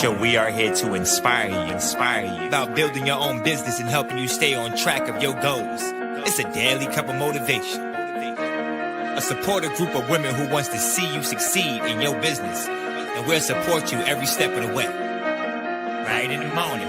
We are here to inspire you about building your own business and helping you stay on track of your goals. It's a daily cup of motivation. A supportive group of women who wants to see you succeed in your business, and we'll support you every step of the way. Right in the morning.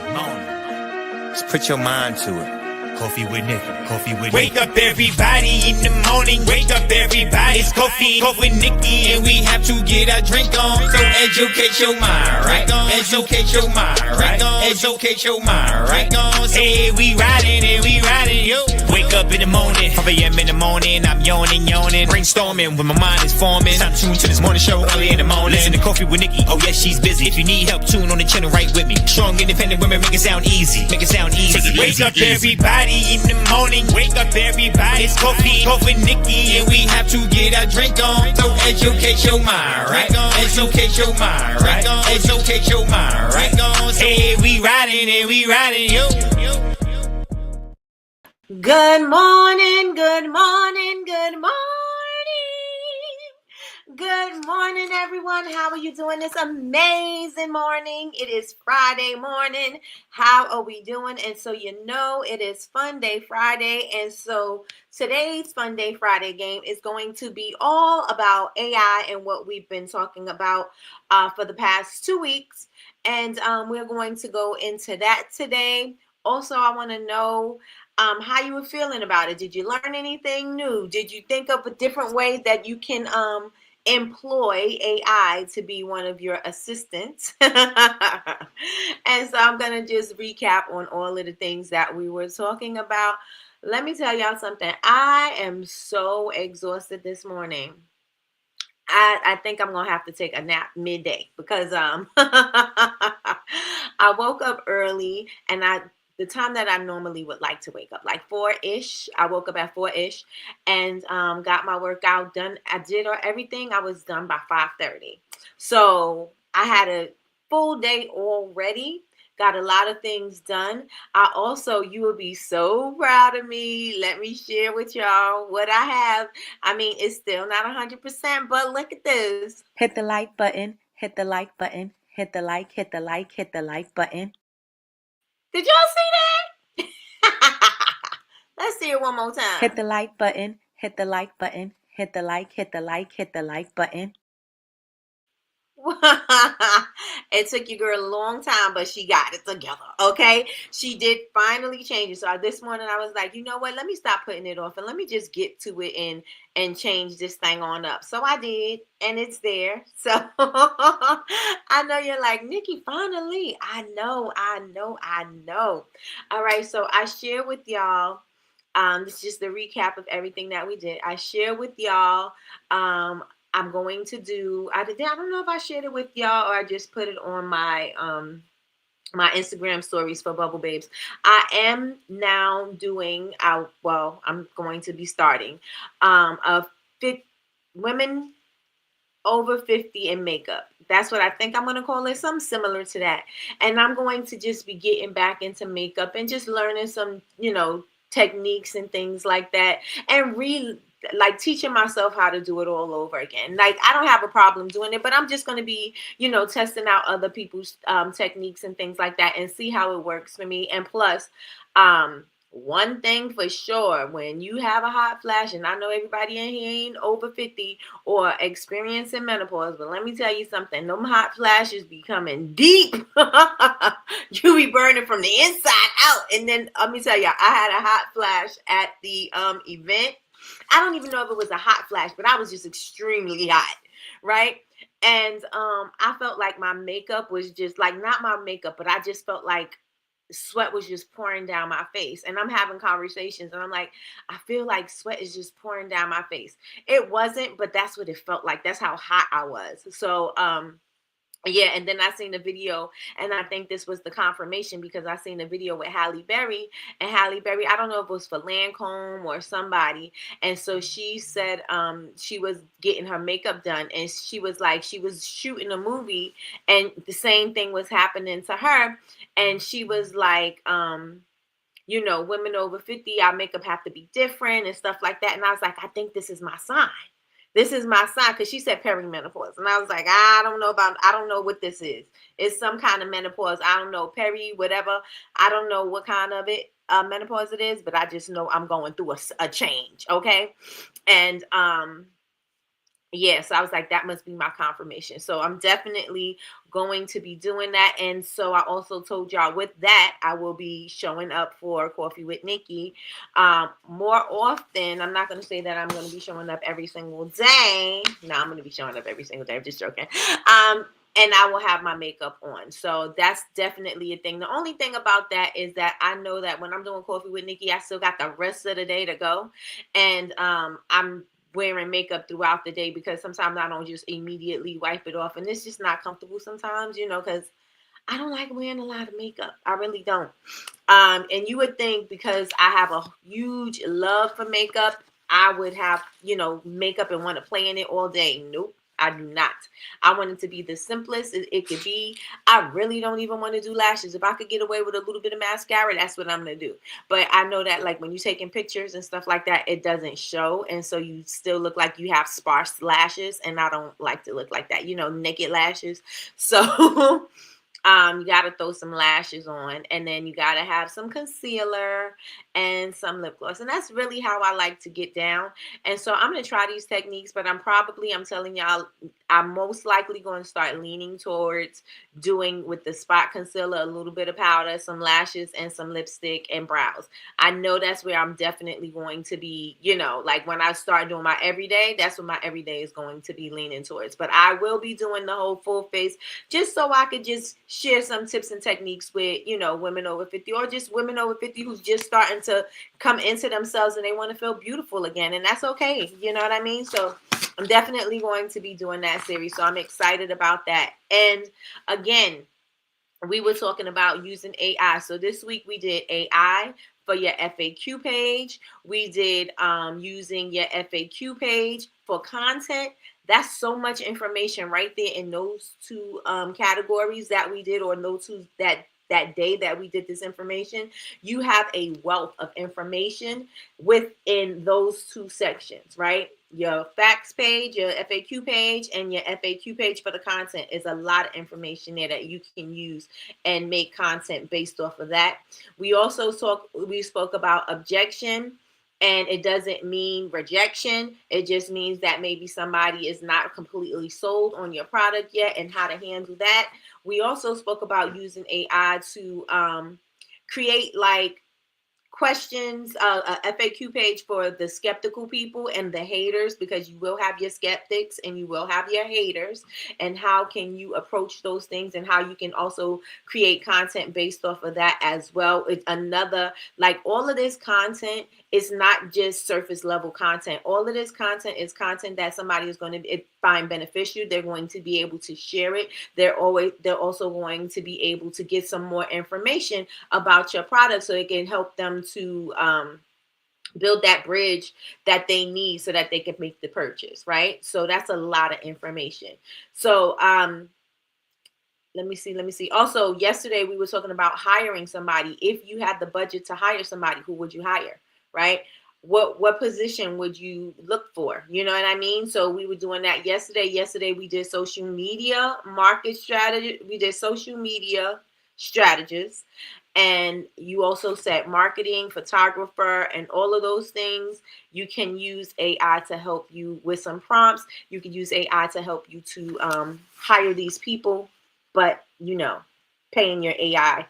Just put your mind to it. Coffee with Nikkie. Wake up everybody in the morning. Wake up everybody. It's coffee with Nikkie, and we have to get our drink on. So educate your mind, right? Educate your mind, right? Educate your mind, right? Hey, we riding, yo. Wake up in the morning, 5 a.m. in the morning. I'm yawning, brainstorming when my mind is forming. Time to tune to this morning show early in the morning. Listen to Coffee with Nikkie. Oh yes, she's busy. If you need help, tune on the channel right with me. Strong, independent women make it sound easy. Wake up everybody in the morning. Wake up everybody. It's coffee with Nikkie, and we have to get our drink on. So educate your mind, right? Educate your mind, right? Educate your mind, right? Hey, we riding, yo. Good morning. Good morning, everyone. How are you doing this amazing morning? It is Friday morning. How are we doing? And so you know it is Fun Day Friday. And so today's Fun Day Friday game is going to be all about AI and what we've been talking about for the past 2 weeks. And we're going to go into that today. Also, I want to know how you were feeling about it. Did you learn anything new? Did you think of a different way that you can employ AI to be one of your assistants? And so I'm going to just recap on all of the things that we were talking about. Let me tell y'all something. I am so exhausted this morning. I think I'm going to have to take a nap midday because I woke up early, and the time that I normally would like to wake up, like 4-ish. I woke up at 4-ish and got my workout done. I did everything. I was done by 5:30. So I had a full day already. Got a lot of things done. You will be so proud of me. Let me share with y'all what I have. I mean, it's still not 100%, but look at this. Hit the like button, hit the like button, hit the like button. Did y'all see that? Let's see it one more time. Hit the like button, hit the like button, hit the like button. It took your girl a long time, but she got it together, okay? She did finally change it. So this morning I was like, you know what? Let me stop putting it off and let me just get to it and change this thing on up. So I did, and it's there. So I know you're like, Nikkie, finally. I know. All right, so I share with y'all. This is just the recap of everything that we did. I share with y'all. I'm going to do. I don't know if I shared it with y'all or I just put it on my my Instagram stories for Bubble Babes. I am now doing. I'm going to be starting women over 50 in makeup. That's what I think I'm going to call it, something similar to that. And I'm going to just be getting back into makeup and just learning some, techniques and things like that, and teaching myself how to do it all over again. Like, I don't have a problem doing it, but I'm just going to be, testing out other people's techniques and things like that and see how it works for me. And plus, one thing for sure, when you have a hot flash, and I know everybody in here ain't over 50 or experiencing menopause, but let me tell you something, them hot flashes be coming deep. You be burning from the inside out. And then let me tell you, I had a hot flash at the event. I don't even know if it was a hot flash, but I was just extremely hot, right? And I felt like my makeup was just like, not my makeup, but I just felt like sweat was just pouring down my face. And I'm having conversations and I'm like, I feel like sweat is just pouring down my face. It wasn't, but that's what it felt like. That's how hot I was. So yeah, and then I seen the video, and I think this was the confirmation because I seen the video with Halle Berry, and Halle Berry, I don't know if it was for Lancome or somebody, and so she said she was getting her makeup done, and she was like, she was shooting a movie, and the same thing was happening to her, and she was like, women over 50, our makeup have to be different and stuff like that, and I was like, I think this is my sign. This is my sign, because she said perimenopause, and I was like, I don't know what this is. It's some kind of menopause. I don't know, whatever. I don't know what kind of menopause it is, but I just know I'm going through a change. Okay, and yeah, so I was like, that must be my confirmation. So I'm definitely going to be doing that. And so I also told y'all with that, I will be showing up for Coffee with Nikki more often. I'm not going to say that I'm going to be showing up every single day. No, I'm going to be showing up every single day. I'm just joking. And I will have my makeup on. So that's definitely a thing. The only thing about that is that I know that when I'm doing Coffee with Nikki, I still got the rest of the day to go. And I'm wearing makeup throughout the day, because sometimes I don't just immediately wipe it off, and it's just not comfortable sometimes, because I don't like wearing a lot of makeup. I really don't. And you would think, because I have a huge love for makeup, I would have, makeup and want to play in it all day. Nope. I do not. I want it to be the simplest it could be. I really don't even want to do lashes. If I could get away with a little bit of mascara, that's what I'm going to do. But I know that, like, when you're taking pictures and stuff like that, it doesn't show. And so you still look like you have sparse lashes. And I don't like to look like that, naked lashes. So you got to throw some lashes on, and then you got to have some concealer and some lip gloss. And that's really how I like to get down. And so I'm going to try these techniques, but I'm telling y'all, I'm most likely going to start leaning towards doing with the spot concealer, a little bit of powder, some lashes, and some lipstick and brows. I know that's where I'm definitely going to be, like when I start doing my everyday, that's what my everyday is going to be leaning towards. But I will be doing the whole full face, just so I could just share some tips and techniques with, women over 50, or just women over 50 who's just starting to come into themselves and they want to feel beautiful again. And that's okay. You know what I mean? So I'm definitely going to be doing that series. So I'm excited about that. And again, we were talking about using AI. So this week we did AI for your FAQ page. We did using your FAQ page for content. That's so much information right there in those two categories that we did, or those two that day that we did this information. You have a wealth of information within those two sections, right? Your facts page, your FAQ page, and your FAQ page for the content is a lot of information there that you can use and make content based off of that. We spoke about objection, and it doesn't mean rejection. It just means that maybe somebody is not completely sold on your product yet, and how to handle that. We also spoke about using AI to create like questions, a FAQ page for the skeptical people and the haters, because you will have your skeptics and you will have your haters, and how can you approach those things, and how you can also create content based off of that as well. It's another, like, all of this content is not just surface level content. All of this content is content that somebody is going to find beneficial. They're going to be able to share it. They're also going to be able to get some more information about your product, so it can help them to build that bridge that they need so that they can make the purchase, right? So that's a lot of information. So let me see. Also, yesterday we were talking about hiring somebody. If you had the budget to hire somebody, who would you hire, right? What position would you look for? You know what I mean? So we were doing that yesterday. Yesterday we did social media market strategy. We did social media strategists. And you also said marketing, photographer, and all of those things. You can use AI to help you with some prompts. You can use AI to help you to hire these people, but paying your AI,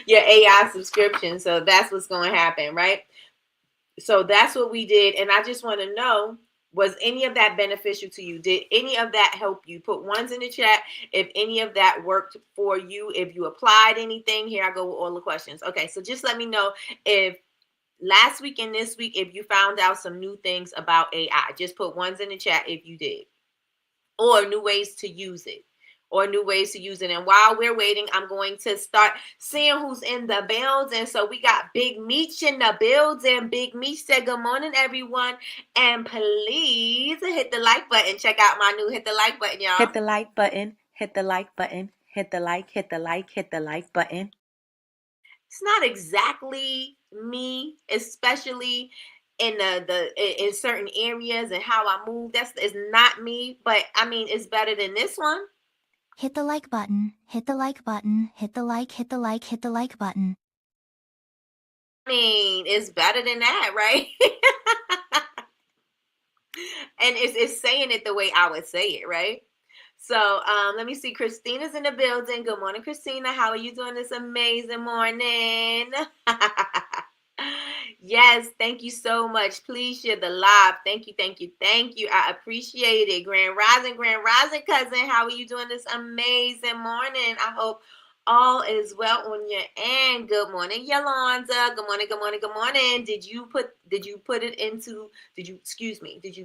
your AI subscription. So that's what's going to happen, right? So that's what we did. And I just want to know, was any of that beneficial to you? Did any of that help you? Put ones in the chat if any of that worked for you, if you applied anything. Here I go with all the questions. Okay, so just let me know if last week and this week, if you found out some new things about AI. Just put ones in the chat if you did, or new ways to use it. And while we're waiting, I'm going to start seeing who's in the building. So we got Big Meech in the building. Big Meech said, good morning, everyone. And please hit the like button. Check out my new hit the like button, y'all. Hit the like button, hit the like button, hit the like, hit the like, hit the like button. It's not exactly me, especially in in certain areas and how I move. Is not me, but I mean, it's better than this one. Hit the like button, hit the like button, hit the like, hit the like, hit the like button. I mean, it's better than that, right? And it's saying it the way I would say it, right? So let me see. Christina's in the building. Good morning, Christina. How are you doing this amazing morning? Yes, thank you so much. Please share the live. Thank you, thank you, thank you. I appreciate it. Grand Rising, cousin. How are you doing this amazing morning? I hope all is well on your end. Good morning, Yolanda. Good morning, good morning, good morning. Did you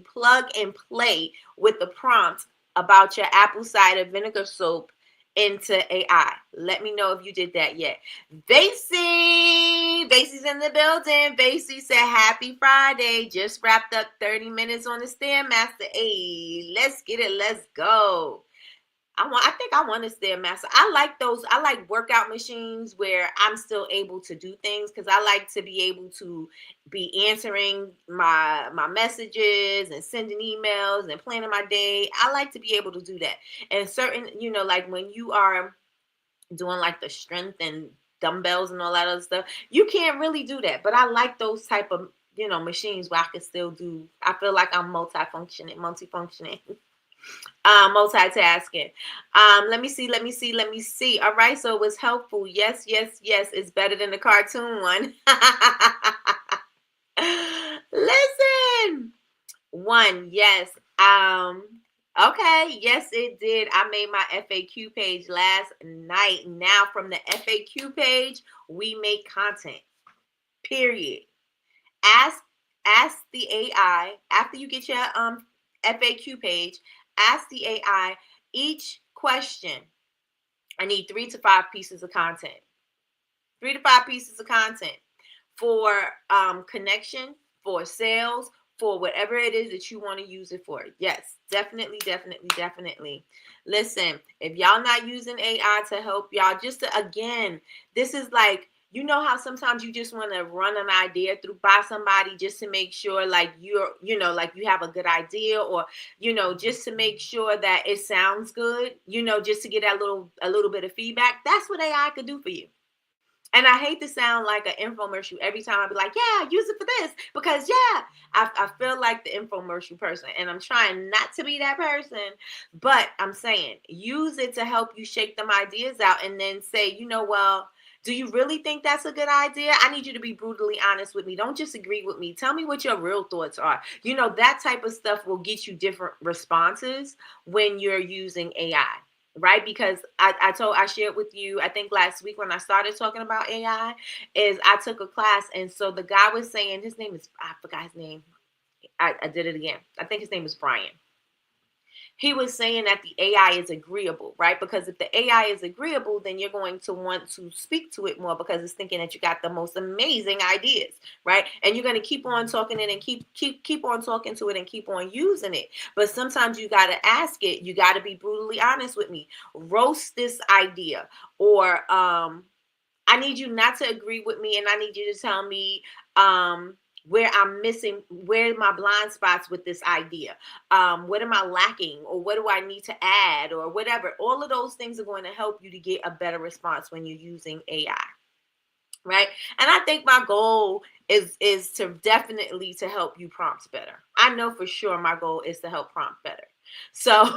plug and play with the prompt about your apple cider vinegar soap into AI? Let me know if you did that yet. Vasey's in the building. Vasey said, happy Friday. Just wrapped up 30 minutes on the Stairmaster. Hey, let's get it. Let's go. I think I want a Stairmaster. I like those. I like workout machines where I'm still able to do things, because I like to be able to be answering my messages and sending emails and planning my day. I like to be able to do that. And certain, like when you are doing like the strength and dumbbells and all that other stuff, you can't really do that. But I like those type of, machines where I can still do. I feel like I'm multifunctioning. Multitasking. Let me see. All right, so it was helpful. Yes. It's better than the cartoon one. Listen. One, yes. Okay, yes, it did. I made my FAQ page last night. Now from the FAQ page, we make content. Period. Ask the AI after you get your FAQ page. Ask the AI each question. I need 3 to 5 pieces of content. 3 to 5 pieces of content for connection, for sales, for whatever it is that you want to use it for. Yes, definitely. Listen, if y'all not using AI to help y'all, again, this is like, how sometimes you just want to run an idea through by somebody just to make sure like like you have a good idea, or, just to make sure that it sounds good, just to get a little bit of feedback. That's what AI could do for you. And I hate to sound like an infomercial every time I be like, yeah, use it for this, because I feel like the infomercial person, and I'm trying not to be that person, but I'm saying use it to help you shake them ideas out, and then say, well, do you really think that's a good idea? I need you to be brutally honest with me. Don't just agree with me. Tell me what your real thoughts are. That type of stuff will get you different responses when you're using AI. Right? Because I shared with you, I think last week when I started talking about AI, is I took a class. And so the guy was saying, I forgot his name. I did it again. I think his name is Brian. He was saying that the AI is agreeable, right? Because if the AI is agreeable, then you're going to want to speak to it more, because it's thinking that you got the most amazing ideas, right? And you're going to keep on talking it and keep on talking to it and keep on using it. But sometimes you got to ask it. You got to be brutally honest with me. Roast this idea, or I need you not to agree with me, and I need you to tell me where I'm missing, where my blind spots with this idea. What am I lacking, or what do I need to add, or whatever. All of those things are going to help you to get a better response when you're using AI. Right? And I think my goal is to definitely to help you prompt better. I know for sure my goal is to help prompt better. So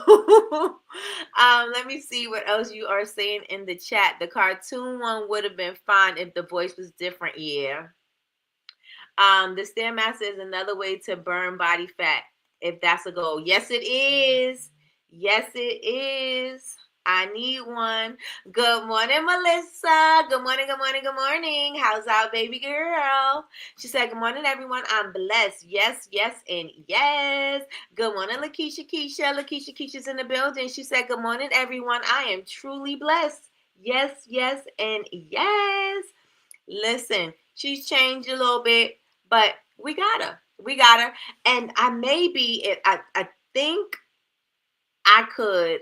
let me see what else you are saying in the chat. The cartoon one would have been fine if the voice was different. Yeah. The Stairmaster is another way to burn body fat, if that's a goal. Yes, it is. Yes, it is. I need one. Good morning, Melissa. Good morning. How's our baby girl? She said, good morning, everyone. I'm blessed. Yes, and yes. Good morning, Lakeisha. Lakeisha's in the building. She said, good morning, everyone. I am truly blessed. Yes, and yes. Listen, she's changed a little bit, but we got her. And I think I could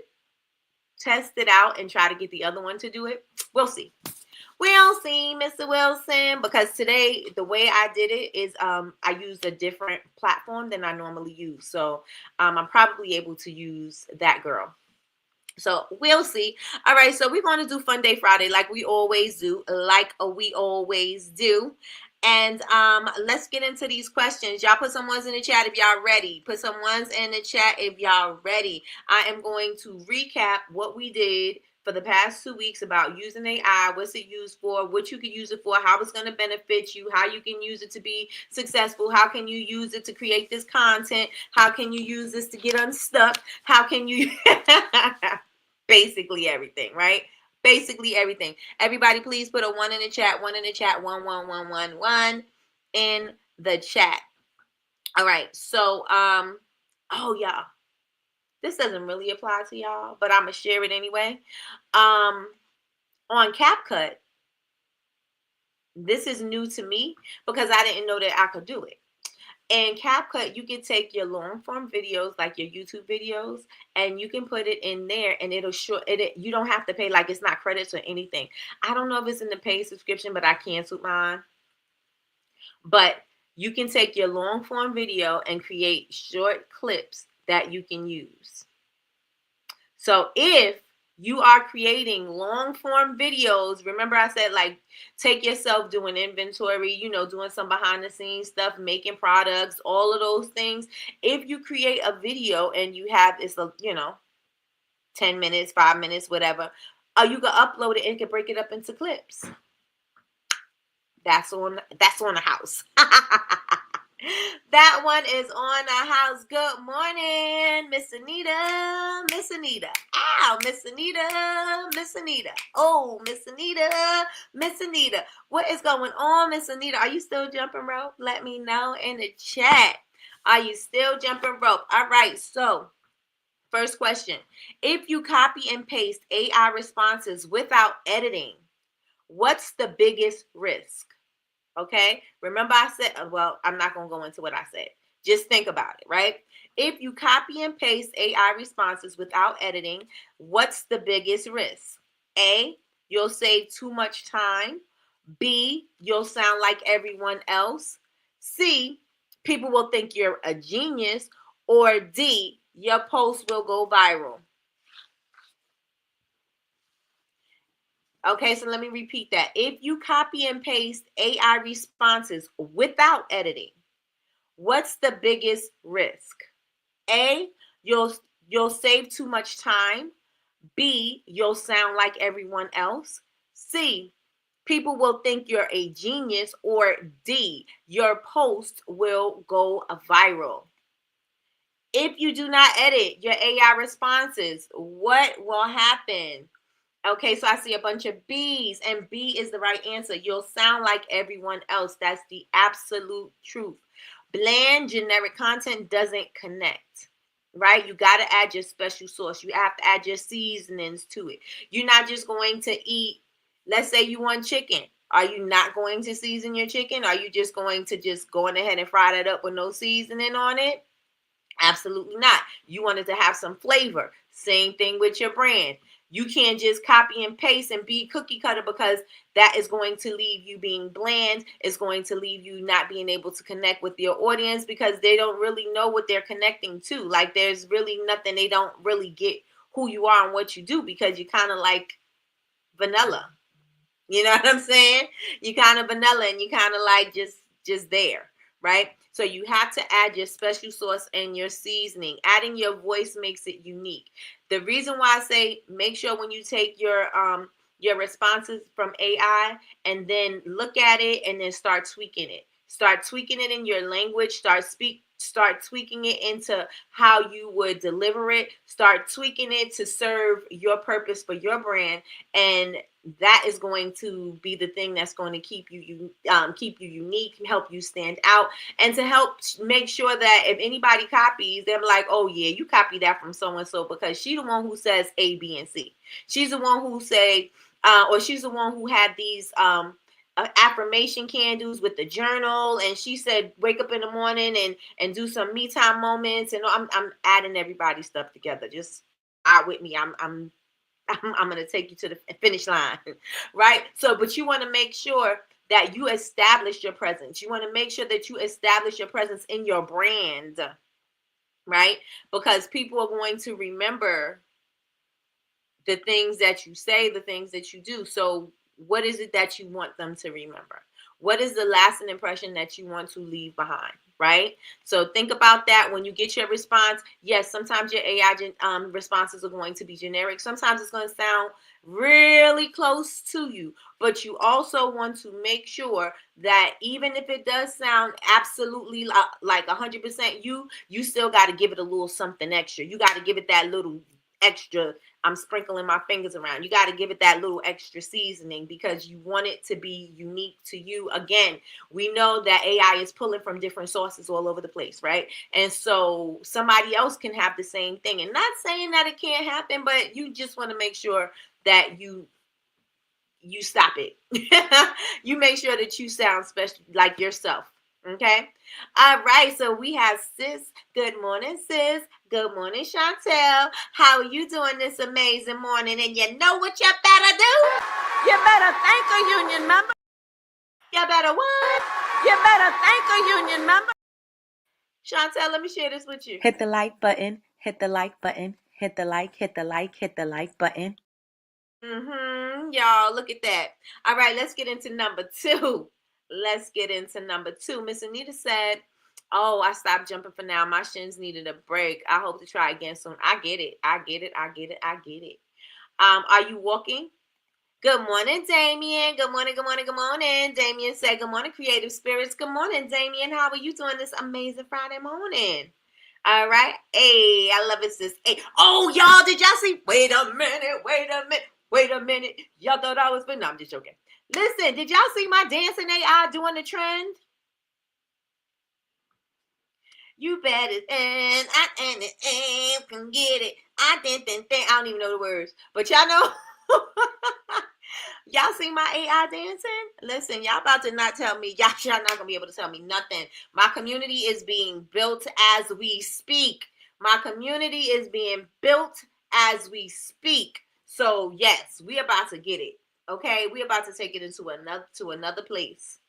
test it out and try to get the other one to do it. We'll see. We'll see, Mr. Wilson, because today the way I did it is I used a different platform than I normally use. So I'm probably able to use that girl. So we'll see. All right, so we're going to do Fun Day Friday like we always do, And let's get into these questions. Y'all put some ones in the chat if y'all ready. Put some ones in the chat if y'all ready. I am going to recap what we did for the past 2 weeks about using AI, what's it used for, what you can use it for, how it's going to benefit you, how you can use it to be successful, how can you use it to create this content, how can you use this to get unstuck, how can you basically everything, right? Basically everything. Everybody, please put a 1 in the chat, 1 in the chat, 1, 1, 1, 1, 1 in the chat. All right, so oh y'all, this doesn't really apply to y'all, but I'm gonna share it anyway. On CapCut, this is new to me because I didn't know that I could do it. In CapCut, you can take your long form videos, like your YouTube videos, and you can put it in there, and it'll show it. You don't have to pay, like it's not credits or anything. I don't know if it's in the paid subscription, but I canceled mine. But you can take your long form video and create short clips that you can use. So if you are creating long form videos, remember I said like take yourself doing inventory, doing some behind the scenes stuff, making products, all of those things. If you create a video and you have this, 10 minutes, 5 minutes, whatever, you can upload it and can break it up into clips. That's on the house. That one is on the house. Good morning, Miss Anita. Miss Anita. Ow, Miss Anita. Miss Anita. Oh, Miss Anita. Miss Anita. What is going on, Miss Anita? Are you still jumping rope? Let me know in the chat. Are you still jumping rope? All right, so first question. If you copy and paste AI responses without editing, what's the biggest risk? Okay, remember I said, well, I'm not going to go into what I said. Just think about it, right? If you copy and paste AI responses without editing, what's the biggest risk? A, you'll save too much time. B, you'll sound like everyone else. C, people will think you're a genius. Or D, your post will go viral. Okay, so let me repeat that. If you copy and paste AI responses without editing, what's the biggest risk? A, you'll save too much time. B, you'll sound like everyone else. C, people will think you're a genius. Or D, your post will go viral. If you do not edit your AI responses, what will happen? Okay, so I see a bunch of B's, and B is the right answer. You'll sound like everyone else. That's the absolute truth. Bland, generic content doesn't connect, right? You got to add your special sauce. You have to add your seasonings to it. You're not just going to eat, let's say you want chicken. Are you not going to season your chicken? Are you just going to just go on ahead and fry that up with no seasoning on it? Absolutely not. You wanted to have some flavor. Same thing with your brand. You can't just copy and paste and be cookie cutter, because that is going to leave you being bland. It's going to leave you not being able to connect with your audience because they don't really know what they're connecting to. Like there's really nothing. They don't really get who you are and what you do because you're kind of like vanilla. You know what I'm saying? You kind of vanilla and you kind of like just there, right? So you have to add your special sauce and your seasoning. Adding your voice makes it unique. The reason why I say make sure when you take your responses from AI and then look at it and then start tweaking it. Start tweaking it in your language. Start tweaking it into how you would deliver it. Start tweaking it to serve your purpose for your brand, and that is going to be the thing that's going to keep you unique, help you stand out, and to help make sure that if anybody copies, they're like, oh yeah, you copied that from so and so because she's the one who says A, B, and C. She's the one who say, or she's the one who had these affirmation candles with the journal, and she said wake up in the morning and do some me time moments. And I'm adding everybody's stuff together. Just out with me. I'm I'm going to take you to the finish line, right? So, but you want to make sure that you establish your presence. You want to make sure that you establish your presence in your brand, right? Because people are going to remember the things that you say, the things that you do. So what is it that you want them to remember? What is the lasting impression that you want to leave behind, right? So think about that when you get your response. Yes, sometimes your AI responses are going to be generic. Sometimes it's going to sound really close to you, but you also want to make sure that even if it does sound absolutely like 100% you still got to give it a little something extra. You got to give it that little extra. I'm sprinkling my fingers around. You got to give it that little extra seasoning because you want it to be unique to you. Again, we know that AI is pulling from different sources all over the place, right? And so somebody else can have the same thing. And not saying that it can't happen, but you just want to make sure that you stop it. You make sure that you sound special, like yourself. Okay. All right. So we have sis. Good morning, sis. Good morning, Chantel. How are you doing this amazing morning? And you know what you better do? You better thank a union member. You better what? You better thank a union member. Chantel, let me share this with you. Hit the like button, hit the like button, hit the like, hit the like, hit the like button. Y'all, look at that. All right, let's get into number 2. Let's get into number 2. Miss Anita said, oh, I stopped jumping for now. My shins needed a break. I hope to try again soon. I get it. I get it. I get it. I get it. Are you walking? Good morning, Damien. Good morning, good morning, good morning. Damien said, good morning, creative spirits. Good morning, Damien. How are you doing this amazing Friday morning? All right. Hey, I love it, sis. Hey. Oh, y'all, did y'all see? Wait a minute. Y'all thought I was, but no, I'm just joking. Listen, did y'all see my dancing AI doing the trend? You better and I can get it. I don't even know the words, but y'all know. Y'all see my AI dancing? Listen, y'all about to not tell me. Y'all not gonna be able to tell me nothing. My community is being built as we speak. My community is being built as we speak. So yes, we about to get it. Okay, we about to take it into another place.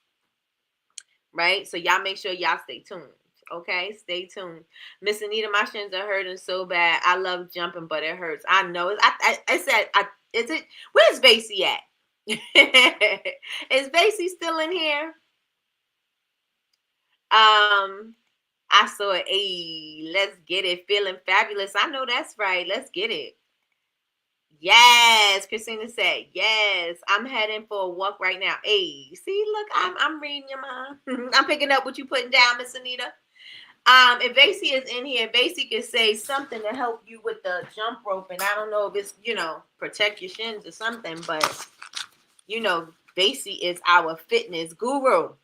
Right? So y'all make sure y'all stay tuned. Okay, stay tuned. Miss Anita, my shins are hurting so bad. I love jumping, but it hurts. I know it. I said, is it? Where's Basie at? Is Basie still in here? I saw it. Hey, let's get it. Feeling fabulous. I know that's right. Let's get it. Yes, Christina said, yes, I'm heading for a walk right now. Hey, see, look, I'm reading your mind. I'm picking up what you putting down, Miss Anita. If Basie is in here, Basie can say something to help you with the jump rope. And I don't know if it's, protect your shins or something, but, Basie is our fitness guru.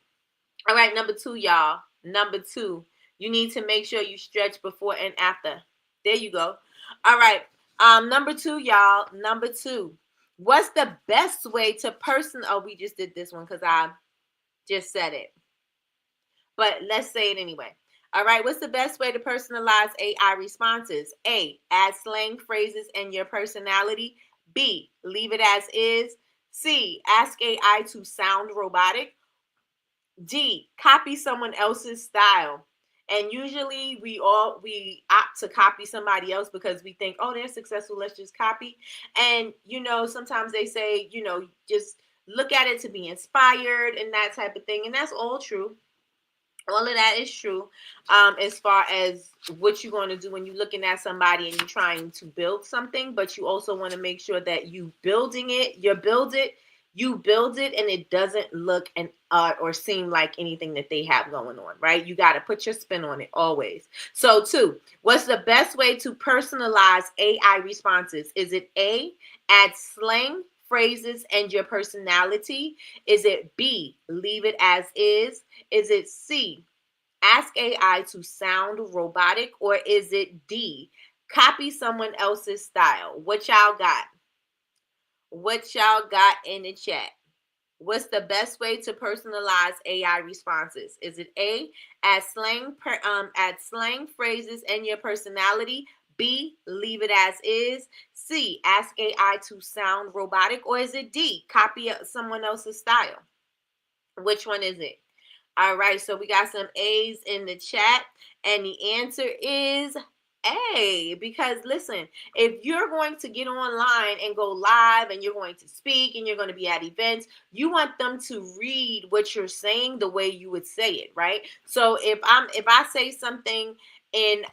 All right, number 2, y'all. Number 2, you need to make sure you stretch before and after. There you go. All right. Number 2, y'all. Number 2. What's the best way to we just did this one because I just said it. But let's say it anyway. All right. What's the best way to personalize AI responses? A, add slang phrases and your personality. B, leave it as is. C, ask AI to sound robotic. D, copy someone else's style. And usually we opt to copy somebody else because we think, oh, they're successful, let's just copy. And, sometimes they say, just look at it to be inspired and that type of thing. And that's all true. All of that is true as far as what you're going to do when you're looking at somebody and you're trying to build something. But you also want to make sure that you build it and it doesn't look or seem like anything that they have going on, right? You got to put your spin on it always. So 2, what's the best way to personalize AI responses? Is it A, add slang phrases and your personality? Is it B, leave it as is? Is it C, ask AI to sound robotic? Or is it D, copy someone else's style? What y'all got? What y'all got in the chat? What's the best way to personalize AI responses? Is it A, add slang phrases and your personality? B, leave it as is. C, ask AI to sound robotic. Or is it D, copy someone else's style? Which one is it? All right, so we got some A's in the chat, and the answer is A. Because listen, if you're going to get online and go live and you're going to speak and you're going to be at events, you want them to read what you're saying the way you would say it, right? So if I say something in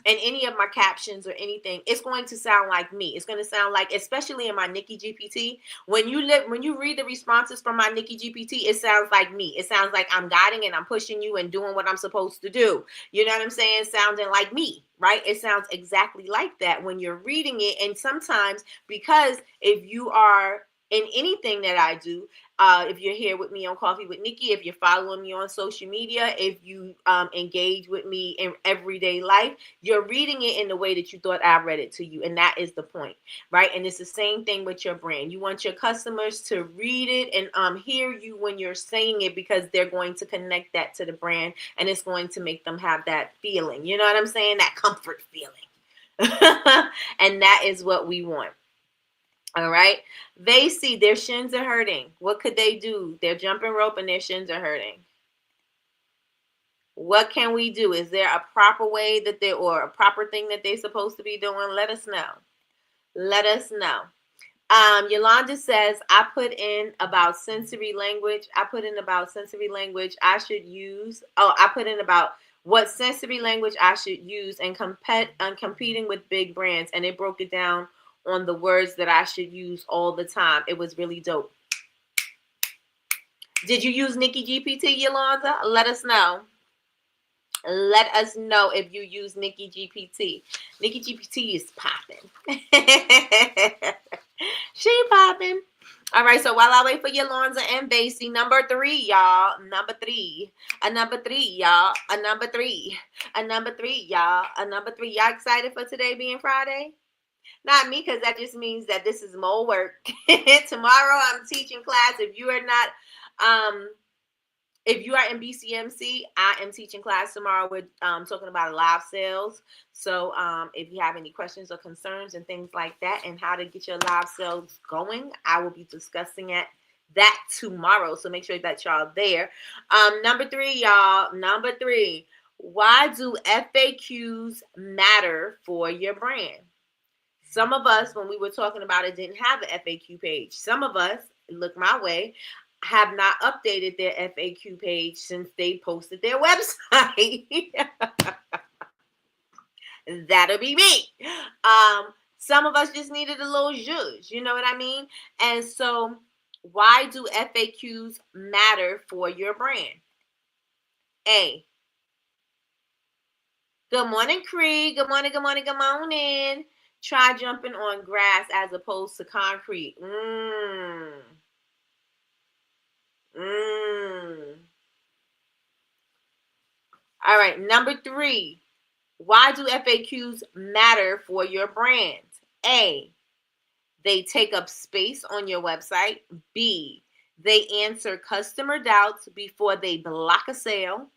any of my captions or anything, it's going to sound like me. It's going to sound like, especially in my Nikkie GPT, when you read the responses from my Nikkie GPT, it sounds like me. It sounds like I'm guiding and I'm pushing you and doing what I'm supposed to do. You know what I'm saying? Sounding like me, right? It sounds exactly like that when you're reading it. And sometimes, because if you are in anything that I do, if you're here with me on Coffee with Nikkie, if you're following me on social media, if you engage with me in everyday life, you're reading it in the way that you thought I read it to you. And that is the point, right? And it's the same thing with your brand. You want your customers to read it and hear you when you're saying it, because they're going to connect that to the brand and it's going to make them have that feeling. You know what I'm saying? That comfort feeling. And that is what we want. All right. They see their shins are hurting. What could they do? They're jumping rope and their shins are hurting. What can we do? Is there a proper way or a proper thing that they're supposed to be doing? Let us know. Let us know. Yolanda says, I put in about sensory language. I put in about sensory language I should use. Oh, I put in about what sensory language I should use and competing with big brands. And it broke it down on the words that I should use all the time. It was really dope. Did you use Nikkie GPT, Yolanda? Let us know. Let us know if you use Nikkie GPT. Nikkie GPT is popping. She popping. All right, so while I wait for Yolanda and Basie, number 3, y'all. Number 3. A number 3, y'all. A number 3. A number 3, y'all. A number 3. Y'all excited for today being Friday? Not me, because that just means that this is more work. Tomorrow I'm teaching class. If you are in BCMC, I am teaching class tomorrow. We're talking about live sales. So if you have any questions or concerns and things like that and how to get your live sales going, I will be discussing that tomorrow. So make sure that y'all there. Number 3, y'all. Number 3. Why do FAQs matter for your brand? Some of us, when we were talking about it, didn't have an FAQ page. Some of us, look my way, have not updated their FAQ page since they posted their website. That'll be me. Some of us just needed a little zhuzh, you know what I mean? And so why do FAQs matter for your brand? A. Good morning, Cree. Good morning, good morning, good morning. Try jumping on grass as opposed to concrete. All right, number 3. Why do FAQs matter for your brand? A, they take up space on your website. B, they answer customer doubts before they block a sale.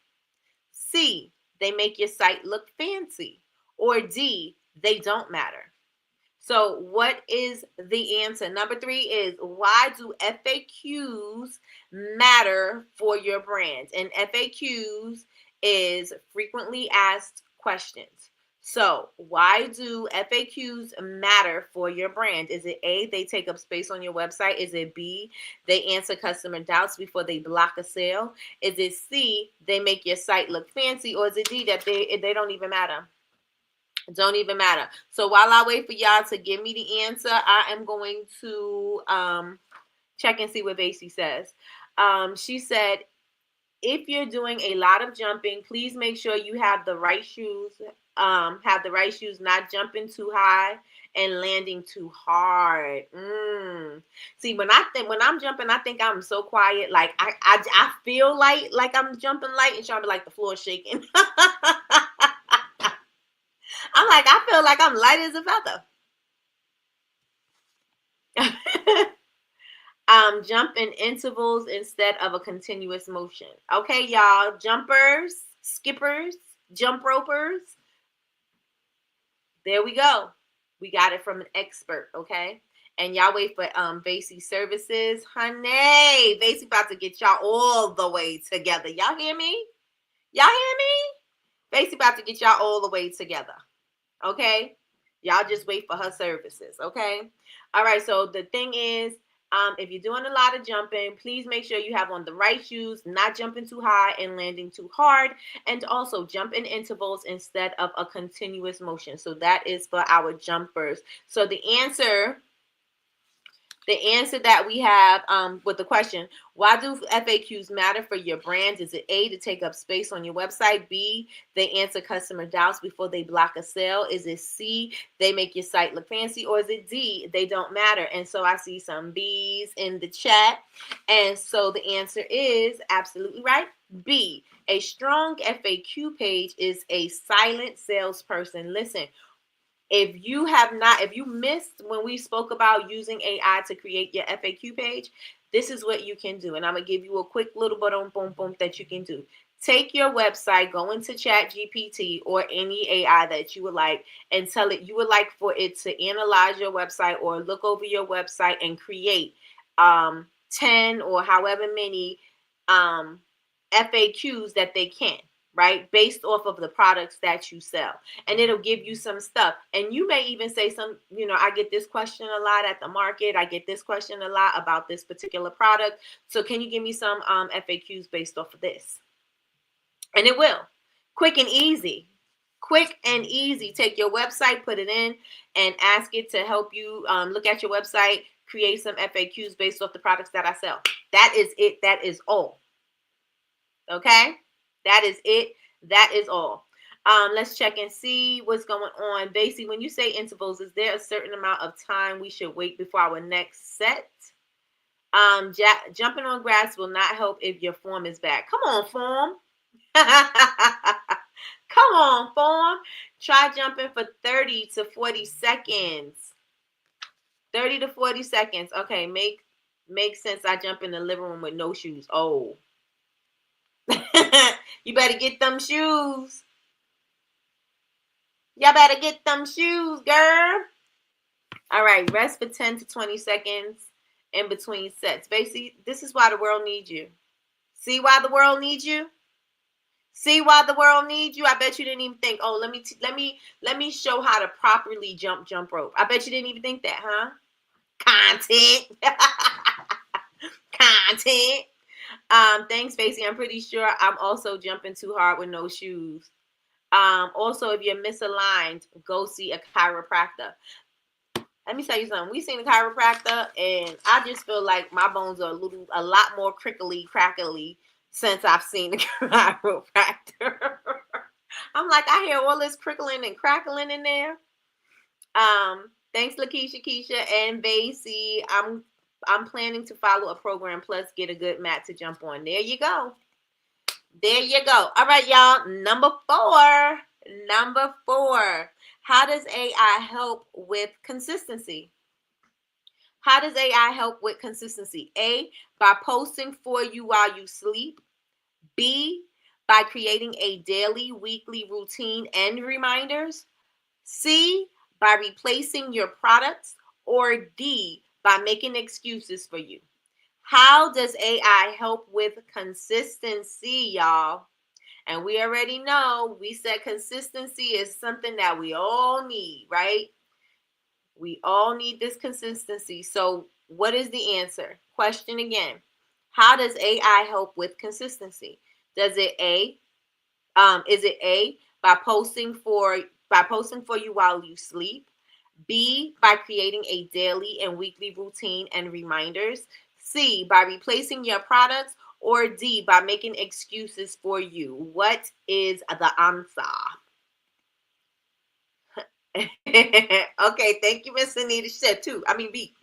C, they make your site look fancy. Or D, they don't matter. So what is the answer? Number 3 is, why do FAQs matter for your brand? And FAQs is frequently asked questions. So why do FAQs matter for your brand? Is it A, they take up space on your website? Is it B, they answer customer doubts before they block a sale? Is it C, they make your site look fancy? Or is it D, that they don't even matter? Don't even matter. So while I wait for y'all to give me the answer, I am going to check and see what Basie says. She said, if you're doing a lot of jumping, please make sure you have the right shoes. Not jumping too high and landing too hard. See, when I'm jumping, I think I'm so quiet. Like I feel like I'm jumping light, and y'all be like, the floor shaking. I'm like, I feel like I'm light as a feather. Jump in intervals instead of a continuous motion. Okay, y'all, jumpers, skippers, jump ropers. There we go. We got it from an expert, okay? And y'all wait for Vasey Services. Honey, Vasey about to get y'all all the way together. Y'all hear me? Y'all hear me? Vasey about to get y'all all the way together. Okay? Y'all just wait for her services, okay? All right, so the thing is, if you're doing a lot of jumping, please make sure you have on the right shoes, not jumping too high and landing too hard, and also jump in intervals instead of a continuous motion. So that is for our jumpers. So the answer that we have with the question, why do FAQs matter for your brand? Is it A, to take up space on your website? B, they answer customer doubts before they block a sale? Is it C, they make your site look fancy? Or is it D, they don't matter? And so I see some B's in the chat. And so the answer is absolutely right. B, a strong FAQ page is a silent salesperson. Listen, if you missed when we spoke about using AI to create your FAQ page, this is what you can do. And I'm going to give you a quick little boom that you can do. Take your website, go into ChatGPT or any AI that you would like, and tell it you would like for it to analyze your website or look over your website and create 10 or however many FAQs that they can, right? Based off of the products that you sell. And it'll give you some stuff. And you may even say I get this question a lot at the market. I get this question a lot about this particular product. So can you give me some FAQs based off of this? And it will. Quick and easy. Quick and easy. Take your website, put it in, and ask it to help you look at your website, create some FAQs based off the products that I sell. That is it. That is all. Okay? That is it. That is all. Let's check and see what's going on. Basically, when you say intervals, is there a certain amount of time we should wait before our next set? Jumping on grass will not help if your form is bad. Come on, form. Come on, form. Try jumping for 30 to 40 seconds. 30 to 40 seconds. Okay, make sense. I jump in the living room with no shoes. Oh. You better get them shoes. Y'all better get them shoes, girl. All right, rest for 10 to 20 seconds in between sets. Basically, this is why the world needs you. See why the world needs you? See why the world needs you? I bet you didn't even think, oh, let me show how to properly jump rope. I bet you didn't even think that, huh? Content. Content. Thanks, Facey. I'm pretty sure I'm also jumping too hard with no shoes. Also, if you're misaligned, go see a chiropractor. Let me tell you something. We seen a chiropractor, and I just feel like my bones are a lot more crackly since I've seen a chiropractor. I'm like, I hear all this crickling and crackling in there. Thanks, Lakeisha, Keisha, and Vasey. I'm planning to follow a program plus get a good mat to jump on. There you go. There you go. All right, y'all. Number four. How does AI help with consistency? How does AI help with consistency? A, by posting for you while you sleep. B, by creating a daily, weekly routine and reminders. C, by replacing your products. Or D, by making excuses for you. How does AI help with consistency, y'all? And we already know, we said consistency is something that we all need, right? We all need this consistency. So what is the answer? Question again. How does AI help with consistency? Is it A, by posting for you while you sleep? B, by creating a daily and weekly routine and reminders? C, by replacing your products? Or D, by making excuses for you? What is the answer? Okay, thank you, Miss Anita. She said B.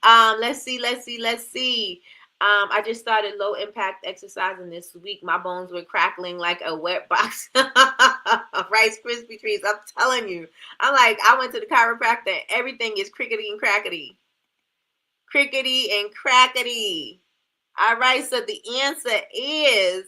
Let's see. I just started low impact exercising this week. My bones were crackling like a wet box of Rice Krispie treats. I'm telling you. I'm like, I went to the chiropractor. Everything is crickety and crackety. Crickety and crackety. All right, so the answer is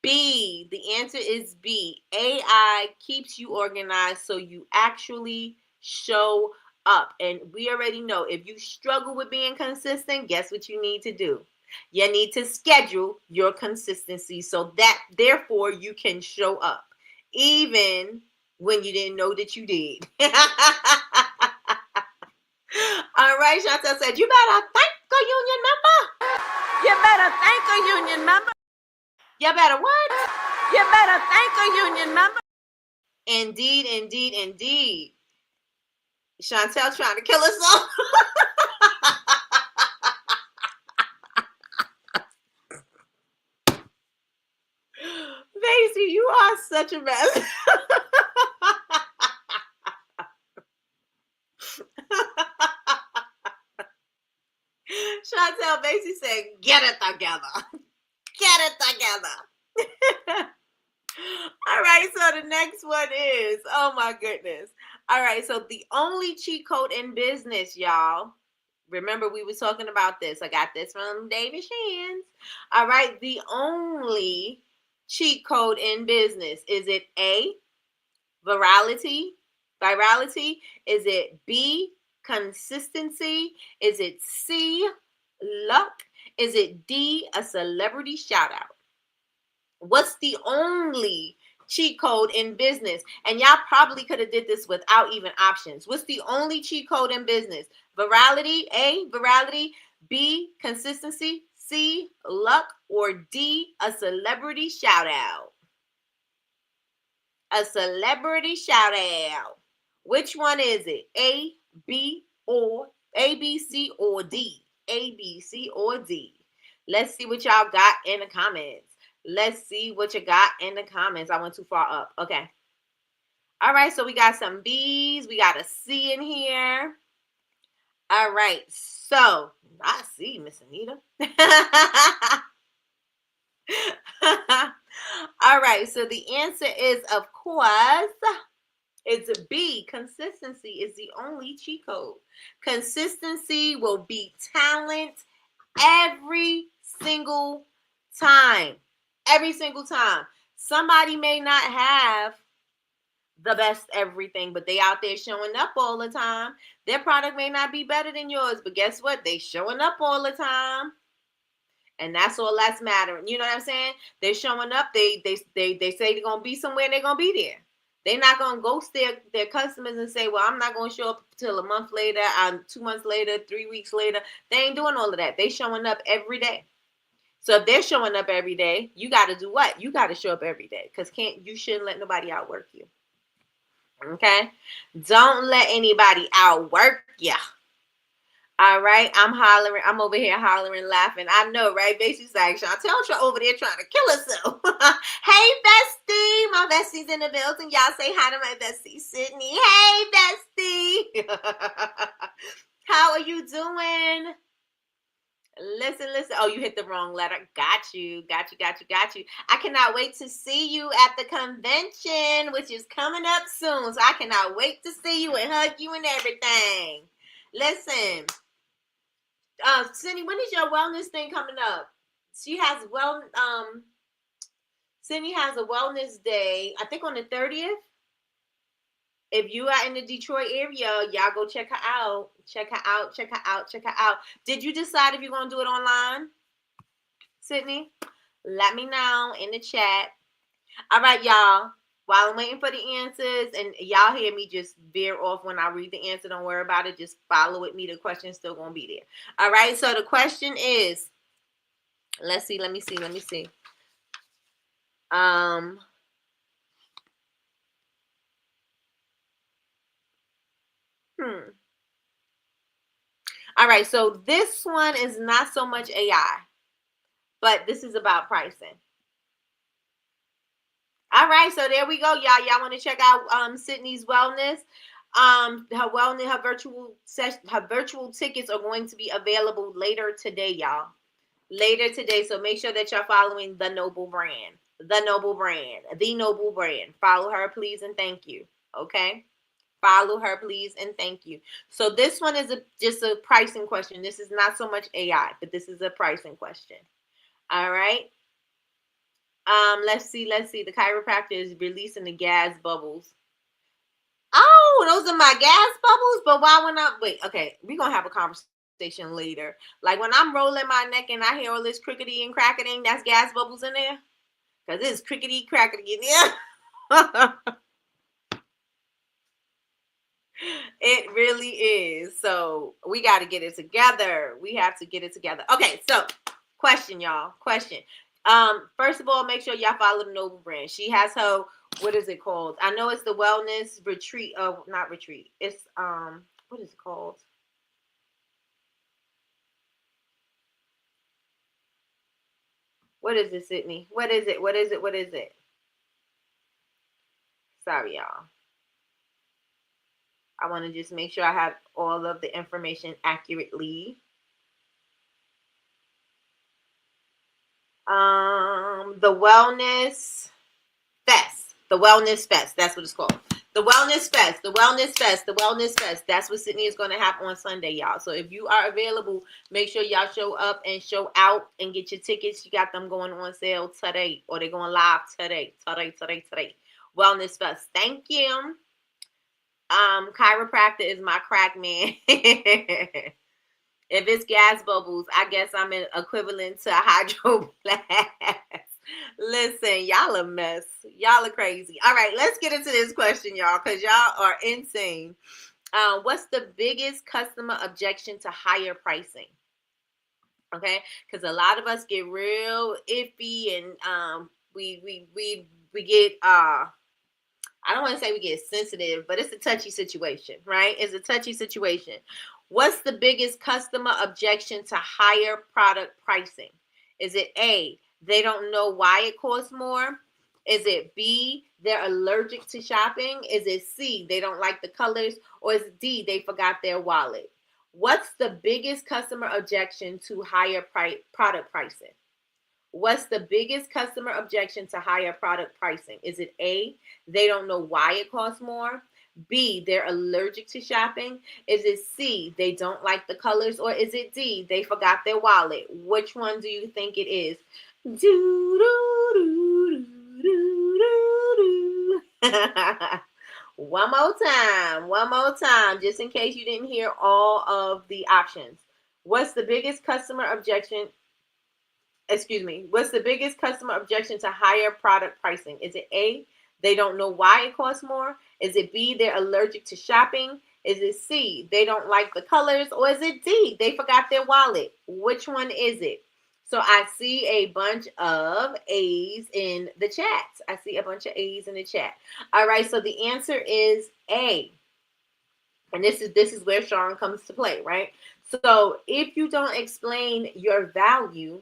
B. The answer is B. AI keeps you organized so you actually show up. And we already know if you struggle with being consistent, guess what you need to do? You need to schedule your consistency so that therefore you can show up, even when you didn't know that you did. All right, Chantel said, you better thank a union member. You better thank a union member. You better what? You better thank a union member. Indeed, indeed, indeed. Chantel trying to kill us all. Daisy, you are such a mess. Chantel basically said, get it together. Get it together. All right, so the next one is, oh my goodness. All right, so the only cheat code in business, y'all. Remember, we were talking about this. I got this from David Shands. All right, the only cheat code in business. Is it A, virality? Virality? Is it B, consistency? Is it C, luck? Is it D, a celebrity shout out? What's the only cheat code in business? And y'all probably could have did this without even options. What's the only cheat code in business? Virality, A, virality, B, consistency, C, luck, or D, a celebrity shout out? A celebrity shout out. Which one is it? A, B, C, or D? A, B, C, or D? Let's see what y'all got in the comments. Let's see what you got in the comments. I went too far up. Okay. All right. So we got some B's. We got a C in here. All right. So I see, Miss Anita. All right. So the answer is, of course, it's B. Consistency is the only cheat code. Consistency will beat talent every single time. Every single time. Somebody may not have the best everything, but they out there showing up all the time. Their product may not be better than yours, but guess what? They showing up all the time. And that's all that's mattering. You know what I'm saying? They're showing up. They say they're going to be somewhere and they're going to be there. They're not going to ghost their customers and say, well, I'm not going to show up till a month later, 2 months later, 3 weeks later. They ain't doing all of that. They showing up every day. So if they're showing up every day, you got to do what? You got to show up every day, because you shouldn't let nobody outwork you. Okay? Don't let anybody outwork you. All right? I'm hollering. I'm over here hollering, laughing. I know, right? Basically, like, Chantel over there trying to kill herself. Hey, bestie. My bestie's in the building. Y'all say hi to my bestie, Sydney. Hey, bestie. How are you doing? Listen. Oh, you hit the wrong letter. Got you. I cannot wait to see you at the convention, which is coming up soon. So I cannot wait to see you and hug you and everything. Listen, Cindy, when is your wellness thing coming up? She has Cindy has a wellness day, I think on the 30th. If you are in the Detroit area, y'all go check her out. Check her out. Did you decide if you're going to do it online, Sydney? Let me know in the chat. All right, y'all. While I'm waiting for the answers, and y'all hear me just veer off when I read the answer, don't worry about it. Just follow with me. The question's still going to be there. All right, so the question is, let me see. All right, so this one is not so much AI, but this is about pricing. All right, so there we go, y'all. Y'all want to check out Sydney's wellness? Her wellness, her virtual session, her virtual tickets are going to be available later today, y'all. Later today, so make sure that you're following the Noble Brand. Follow her, please, and thank you. Okay. Follow her, please, and thank you. So this one is just a pricing question. This is not so much AI, but this is a pricing question. All right. Let's see. The chiropractor is releasing the gas bubbles. Oh, those are my gas bubbles. But why when I wait? Okay, we're gonna have a conversation later. Like when I'm rolling my neck and I hear all this crickety and cracketing, that's gas bubbles in there. Cause it's crickety crackety in there. It really is. So we got to get it together. We have to get it together. Okay, so question, y'all. Question. First of all, make sure y'all follow the Noble brand. She has her, what is it called? I know it's the wellness retreat. Oh, not retreat. It's what is it called? What is it, Sydney? What is it? What is it? What is it? Sorry, y'all. I want to just make sure I have all of the information accurately. The Wellness Fest. The Wellness Fest. That's what it's called. The Wellness Fest. The Wellness Fest. The Wellness Fest. That's what Sydney is going to have on Sunday, y'all. So if you are available, make sure y'all show up and show out and get your tickets. You got them going on sale today, or they're going live today. Today. Wellness Fest. Thank you. Chiropractor is my crack man. If it's gas bubbles, I guess I'm equivalent to hydroblast. Listen, y'all a mess. Y'all are crazy. All right, let's get into this question, y'all, because y'all are insane. What's the biggest customer objection to higher pricing? Okay, because a lot of us get real iffy, and we get I don't want to say we get sensitive, but it's a touchy situation, right? It's a touchy situation. What's the biggest customer objection to higher product pricing? Is it A, they don't know why it costs more? Is it B, they're allergic to shopping? Is it C, they don't like the colors? Or is it D, they forgot their wallet? What's the biggest customer objection to higher product pricing? What's the biggest customer objection to higher product pricing? Is it A, they don't know why it costs more? B, they're allergic to shopping? Is it C, they don't like the colors? Or is it D, they forgot their wallet? Which one do you think it is? One more time, just in case you didn't hear all of the options. What's the biggest customer objection? What's the biggest customer objection to higher product pricing? Is it A, they don't know why it costs more? Is it B, they're allergic to shopping? Is it C, they don't like the colors? Or is it D, they forgot their wallet? Which one is it? So I see a bunch of A's in the chat. I see a bunch of A's in the chat. All right, so the answer is A. And this is where Sean comes to play, right? So if you don't explain your value,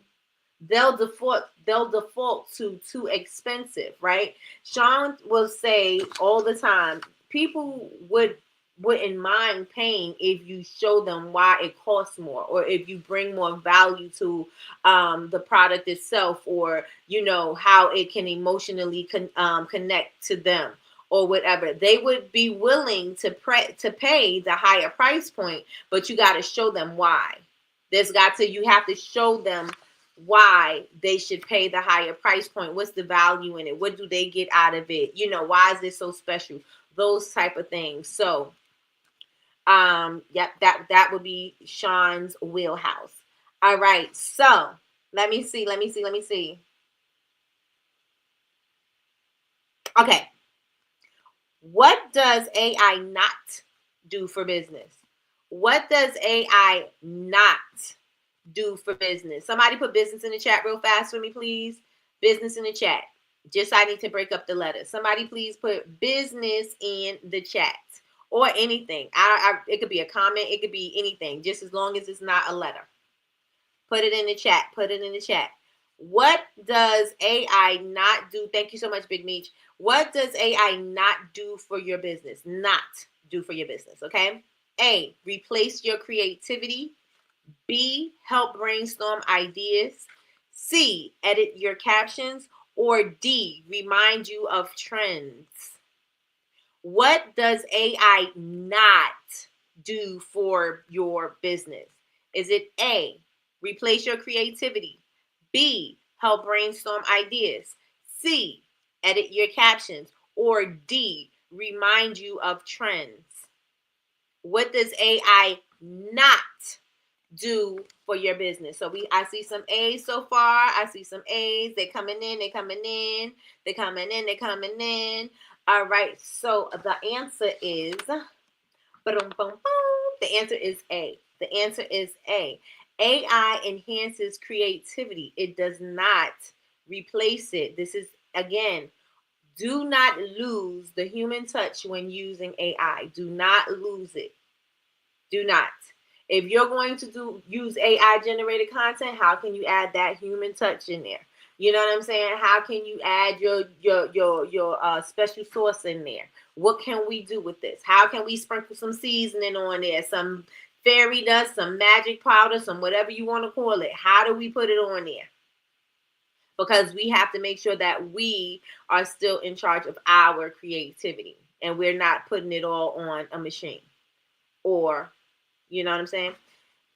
they'll default to too expensive, right? Sean will say all the time, people wouldn't mind paying if you show them why it costs more, or if you bring more value to the product itself, or how it can emotionally connect to them, or whatever. They would be willing to pay the higher price point, but you got to show them why. You have to show them why they should pay the higher price point. What's the value in it? What do they get out of it? Why is this so special? Those type of things. So, yep, that would be Sean's wheelhouse. All right. So let me see. Okay. What does AI not do for business? What does AI not do for business? Somebody put business in the chat real fast for me, please. Business in the chat. Just I need to break up the letters. Somebody please put business in the chat, or anything. It could be a comment. It could be anything, just as long as it's not a letter. Put it in the chat. What does AI not do? Thank you so much, Big Meech. What does AI not do for your business? Not do for your business, okay? A, replace your creativity. B, help brainstorm ideas. C, edit your captions. Or D, remind you of trends. What does AI not do for your business? Is it A, replace your creativity? B, help brainstorm ideas? C, edit your captions, or D, remind you of trends? What does AI not do for your business? So I see some A's so far. I see some A's. They're coming in. They're coming in. They're coming in. They're coming in. All right. So the answer is, the answer is A. The answer is A. AI enhances creativity. It does not replace it. This is, again, do not lose the human touch when using AI. Do not lose it. Do not. If you're going to use AI generated content, how can you add that human touch in there? You know what I'm saying? How can you add your special sauce in there? What can we do with this? How can we sprinkle some seasoning on there? Some fairy dust, some magic powder, some whatever you want to call it. How do we put it on there? Because we have to make sure that we are still in charge of our creativity and we're not putting it all on a machine or, you know what I'm saying?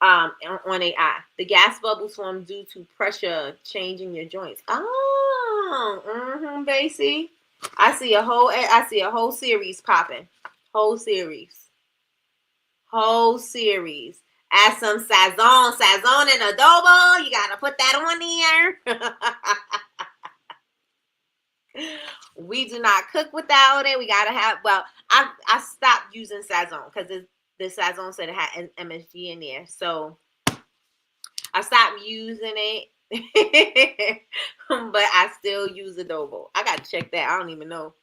On AI. The gas bubbles form due to pressure changing your joints. Oh, Basie. I see a whole series popping. Whole series. Add some sazon and adobo. You gotta put that on there. We do not cook without it. We gotta have. Well, I stopped using sazon because the sazon said it had MSG in there, so I stopped using it. But I still use adobo. I gotta check that. I don't even know.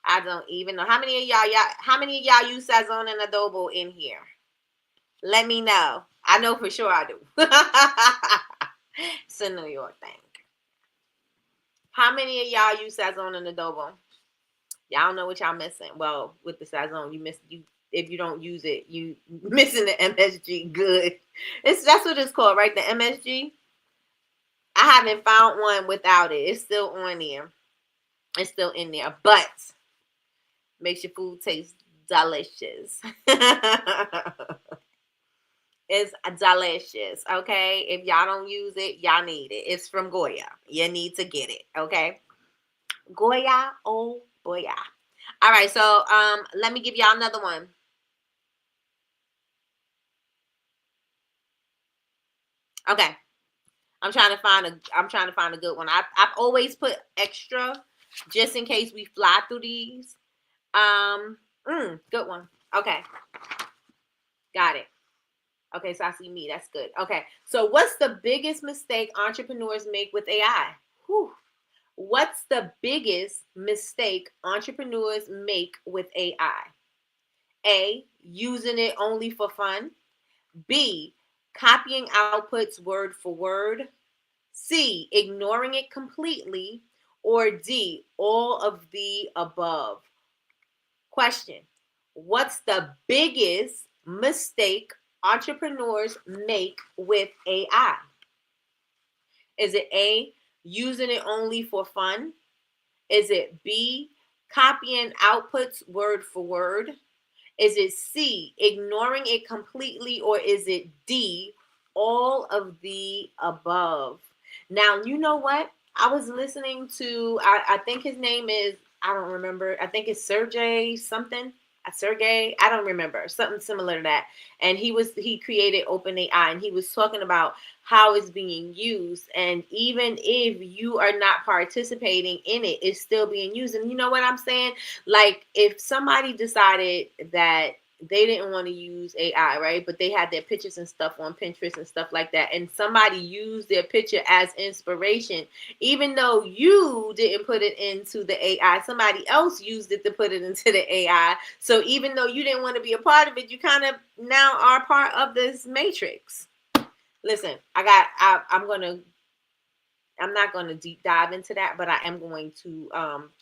I don't even know. How many of y'all use sazon and adobo in here? Let me know. I know for sure I do. It's a New York thing. How many of y'all use sazon and adobo? Y'all know what y'all missing. Well, with the sazon, if you don't use it, you missing the MSG. Good. That's what it's called, right? The MSG. I haven't found one without it. It's still on there. It's still in there, but makes your food taste delicious. It's delicious, okay? If y'all don't use it, y'all need it. It's from Goya. You need to get it, okay? Goya, oh boy. All right, so let me give y'all another one. Okay. I'm trying to find a good one. I've always put extra just in case we fly through these. Good one. Okay. Got it. Okay, so I see me. That's good. Okay. So what's the biggest mistake entrepreneurs make with AI? Whew. What's the biggest mistake entrepreneurs make with AI? A, using it only for fun. B, copying outputs word for word. C, ignoring it completely. Or D, all of the above. Question, what's the biggest mistake entrepreneurs make with AI? Is it A, using it only for fun? Is it B, copying outputs word for word? Is it C, ignoring it completely? Or is it D, all of the above? Now, you know what? I was listening to, I think his name is, I don't remember. I think it's Sergey something. Sergey, I don't remember. Something similar to that. And he created OpenAI, and he was talking about how it's being used. And even if you are not participating in it, it's still being used. And you know what I'm saying? Like, if somebody decided that they didn't want to use AI, right? But they had their pictures and stuff on Pinterest and stuff like that, and somebody used their picture as inspiration, even though you didn't put it into the AI, somebody else used it to put it into the AI. So even though you didn't want to be a part of it, you kind of now are part of this matrix. Listen, I'm not going to deep dive into that, but I am going to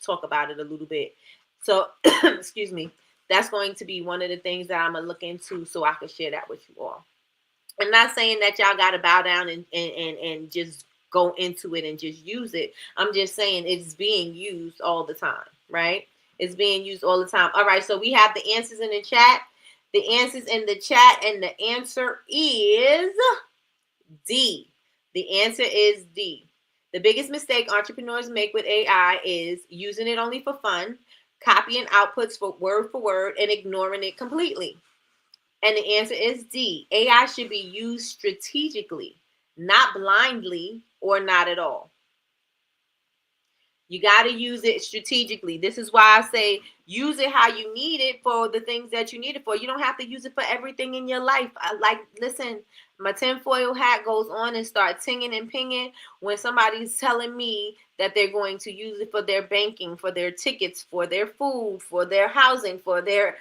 talk about it a little bit. So, excuse me. That's going to be one of the things that I'm going to look into so I can share that with you all. I'm not saying that y'all got to bow down and just go into it and just use it. I'm just saying it's being used all the time, right? It's being used all the time. All right, so we have the answers in the chat. The answers in the chat, and the answer is D. The answer is D. The biggest mistake entrepreneurs make with AI is using it only for fun, copying outputs for word, and ignoring it completely. And the answer is D. AI should be used strategically, not blindly or not at all. You got to use it strategically. This is why I say use it how you need it for the things that you need it for. You don't have to use it for everything in your life. Listen, my tinfoil hat goes on and starts tinging and pinging when somebody's telling me that they're going to use it for their banking, for their tickets, for their food, for their housing, for their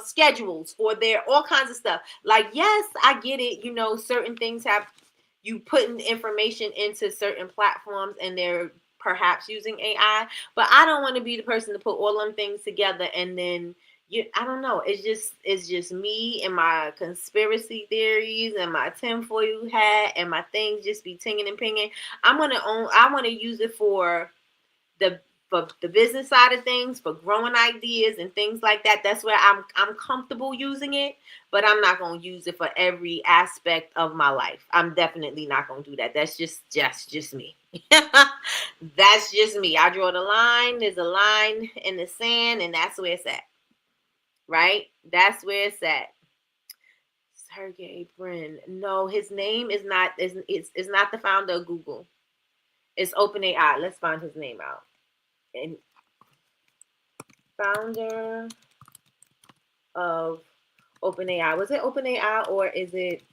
schedules, for their all kinds of stuff. Like, yes, I get it. You know, certain things have you putting information into certain platforms and they're perhaps using AI, but I don't want to be the person to put all them things together and then I don't know. It's just me and my conspiracy theories and my tinfoil hat and my things just be tinging and pinging. I want to use it for the business side of things, for growing ideas and things like that. That's where I'm comfortable using it, but I'm not going to use it for every aspect of my life. I'm definitely not going to do that. That's just me. That's just me. I draw the line. There's a line in the sand, and that's where it's at. Right? That's where it's at. Sergey Brin. No, his name is not. It's not the founder of Google. It's OpenAI. Let's find his name out. And founder of OpenAI. Was it OpenAI or is it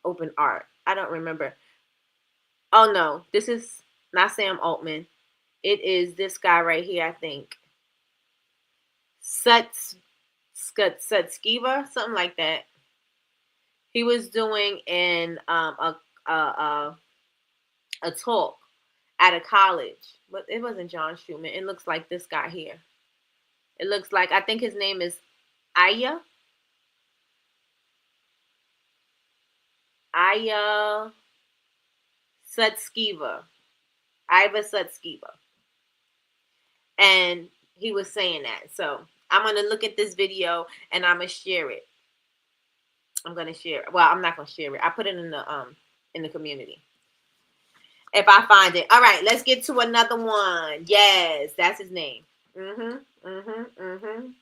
OpenArt? I don't remember. Oh no, this is not Sam Altman. It is this guy right here, I think. Sutskiva, something like that. He was doing a talk at a college, but it wasn't John Schumann. It looks like this guy here. It looks like, I think his name is Aya Sutskiva. Iva Sutskiva. And he was saying that. So I'm going to look at this video and I'm going to share it. I'm going to share it. Well, I'm not going to share it. I put it in the community. If I find it. All right, let's get to another one. Yes, that's his name.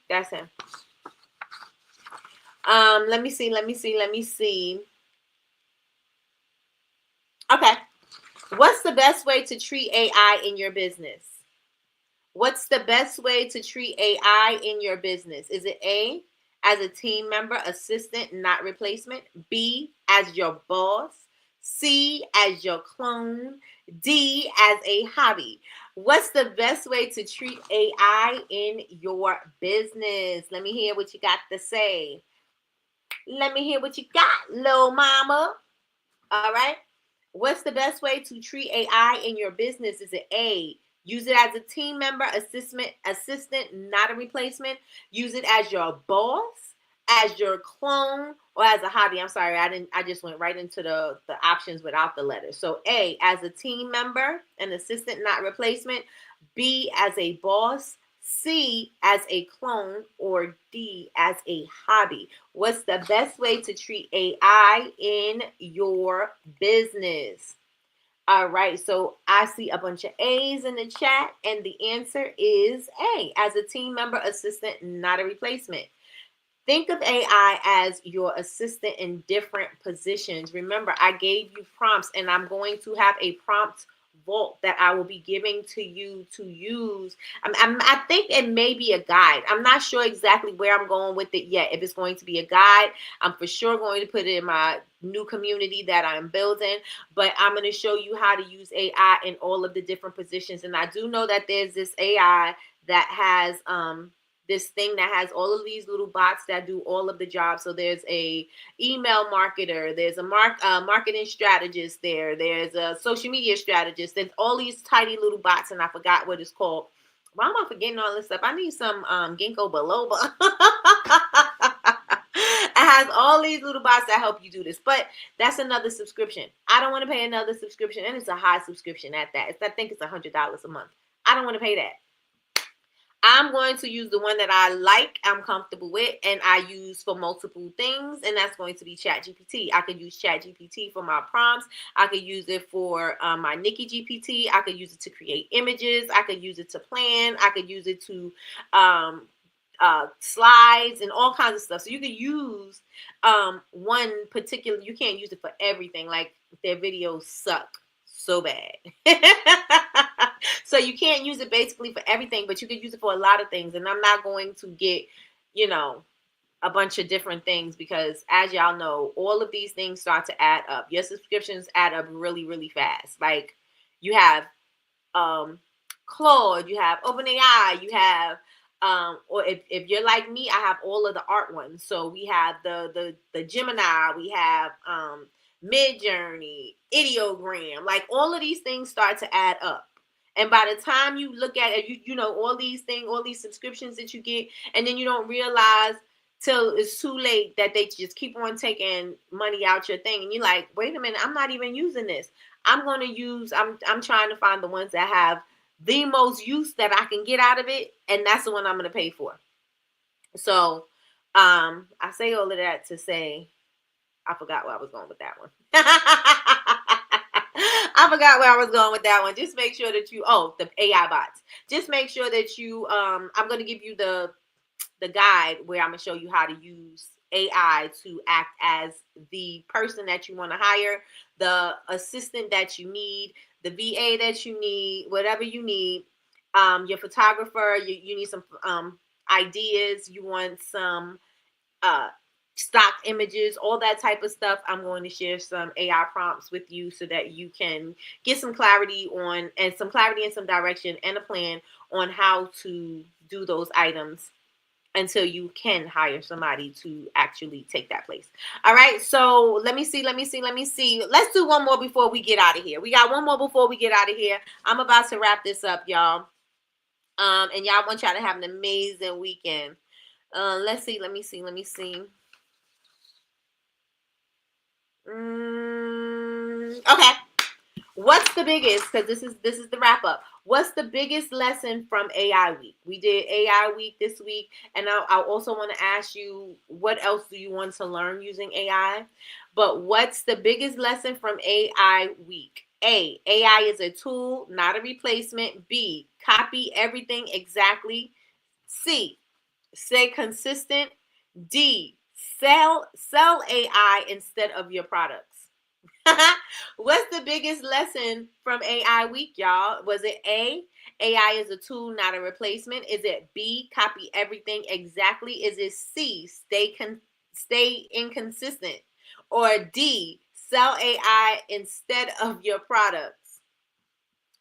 That's him. Let me see. Okay. What's the best way to treat AI in your business? What's the best way to treat AI in your business? Is it A, as a team member, assistant, not replacement? B, as your boss? C, as your clone? D, as a hobby? What's the best way to treat AI in your business? Let me hear what you got to say. Let me hear what you got, little mama. All right. What's the best way to treat AI in your business? Is it A, use it as a team member, assistant, not a replacement? Use it as your boss, as your clone, or as a hobby? I'm sorry, I just went right into the options without the letters. So A, as a team member, an assistant, not replacement. B, as a boss. C, as a clone, or D, as a hobby? What's the best way to treat AI in your business? All right, so I see a bunch of A's in the chat, and the answer is A, as a team member, assistant, not a replacement. Think of AI as your assistant in different positions. Remember, I gave you prompts, and I'm going to have a prompt vault that I will be giving to you to use. I think it may be a guide. I'm not sure exactly where I'm going with it yet. If it's going to be a guide, I'm for sure going to put it in my new community that I'm building, but I'm going to show you how to use AI in all of the different positions. And I do know that there's this AI that has this thing that has all of these little bots that do all of the jobs. So there's a email marketer, there's a marketing strategist there's a social media strategist, there's all these tiny little bots, and I forgot what it's called. Why am I forgetting all this stuff? I need some ginkgo biloba. It has all these little bots that help you do this, but that's another subscription. I don't want to pay another subscription, and it's a high subscription at that. I think it's $100 a month. I don't want to pay that. I'm going to use the one that I like, I'm comfortable with, and I use for multiple things, and that's going to be ChatGPT. I could use ChatGPT for my prompts. I could use it for my Nikkie GPT. I could use it to create images. I could use it to plan. I could use it to slides and all kinds of stuff. So you could use one particular, you can't use it for everything. Like their videos suck so bad. So you can't use it basically for everything, but you can use it for a lot of things. And I'm not going to get, you know, a bunch of different things because as y'all know, all of these things start to add up. Your subscriptions add up really, really fast. Like you have Claude, you have OpenAI, you have or if you're like me, I have all of the art ones. So we have the Gemini, we have Midjourney, Ideogram, like all of these things start to add up. And by the time you look at it, you know, all these things, all these subscriptions that you get, and then you don't realize till it's too late that they just keep on taking money out your thing. And you're like, wait a minute, I'm not even using this. I'm trying to find the ones that have the most use that I can get out of it. And that's the one I'm going to pay for. So I say all of that to say, I forgot where I was going with that one. I forgot where I was going with that one. Just make sure that you, the AI bots. Just make sure that you, I'm going to give you the guide where I'm going to show you how to use AI to act as the person that you want to hire, the assistant that you need, the VA that you need, whatever you need, your photographer, you need some ideas, you want some stock images, all that type of stuff. I'm going to share some AI prompts with you so that you can get some clarity on and some direction and a plan on how to do those items until you can hire somebody to actually take that place. All right. So let me see. Let's do one more before we get out of here. We got one more before we get out of here. I'm about to wrap this up, y'all. And y'all want y'all to have an amazing weekend. Let's see. Let me see. Okay. What's the biggest, because this is the wrap up. What's the biggest lesson from AI week? We did AI week this week. And I also want to ask you, what else do you want to learn using AI? But what's the biggest lesson from AI week? A, AI is a tool, not a replacement. B, copy everything exactly. C, stay consistent. D, sell AI instead of your products. What's the biggest lesson from AI week, y'all? Was it A, AI is a tool, not a replacement? Is it B, copy everything exactly? Is it C, stay inconsistent? Or D, sell AI instead of your products?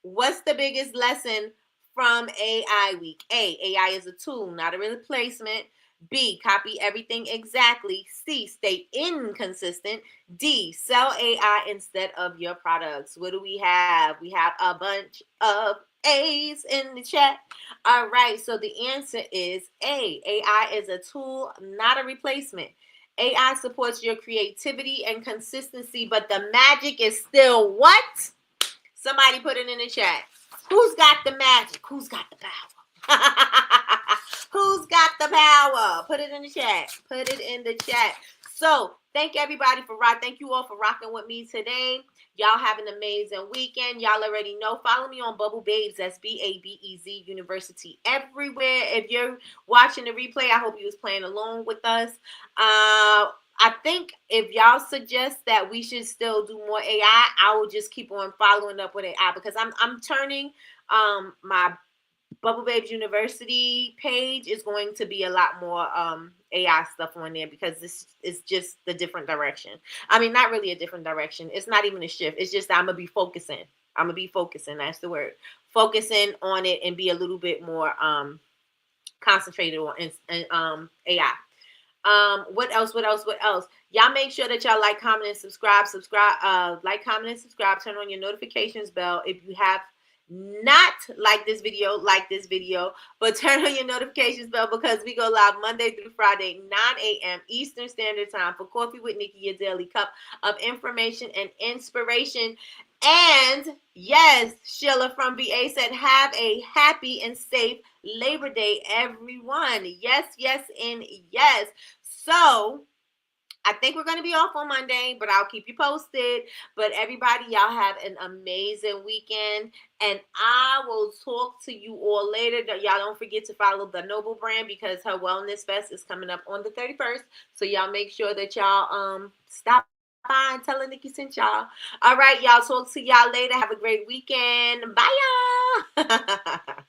What's the biggest lesson from AI week? A, AI is a tool, not a replacement. B, copy everything exactly. C, stay inconsistent. D, sell AI instead of your products. What do we have? We have a bunch of A's in the chat. All right, so the answer is A. AI is a tool, not a replacement. AI supports your creativity and consistency, but the magic is still what? Somebody put it in the chat. Who's got the magic? Who's got the power? Who's got the power? Put it in the chat. Put it in the chat. So thank everybody thank you all for rocking with me today. Y'all have an amazing weekend. Y'all already know. Follow me on Bubble Babes. That's BABEZ University everywhere. If you're watching the replay, I hope you was playing along with us. I think if y'all suggest that we should still do more AI, I will just keep on following up with AI because I'm turning my Bubble Babes University page is going to be a lot more AI stuff on there because this is just the different direction. I mean, not really a different direction. It's not even a shift. It's just I'm going to be focusing. That's the word. Focusing on it and be a little bit more concentrated on AI. What else? Y'all make sure that y'all like, comment, and subscribe. Like, comment, and subscribe. Turn on your notifications bell. If you have not like this video, but turn on your notifications bell because we go live Monday through Friday, 9 a.m. Eastern Standard Time for Coffee with Nikki, your daily cup of information and inspiration. And yes, Sheila from VA said, have a happy and safe Labor Day, everyone. Yes, yes, and yes. So I think we're going to be off on Monday, but I'll keep you posted. But everybody, y'all have an amazing weekend. And I will talk to you all later. Y'all don't forget to follow the Noble brand because her Wellness Fest is coming up on the 31st. So y'all make sure that y'all stop by and tell her Nikki sent y'all. All right, y'all. Talk to y'all later. Have a great weekend. Bye, y'all.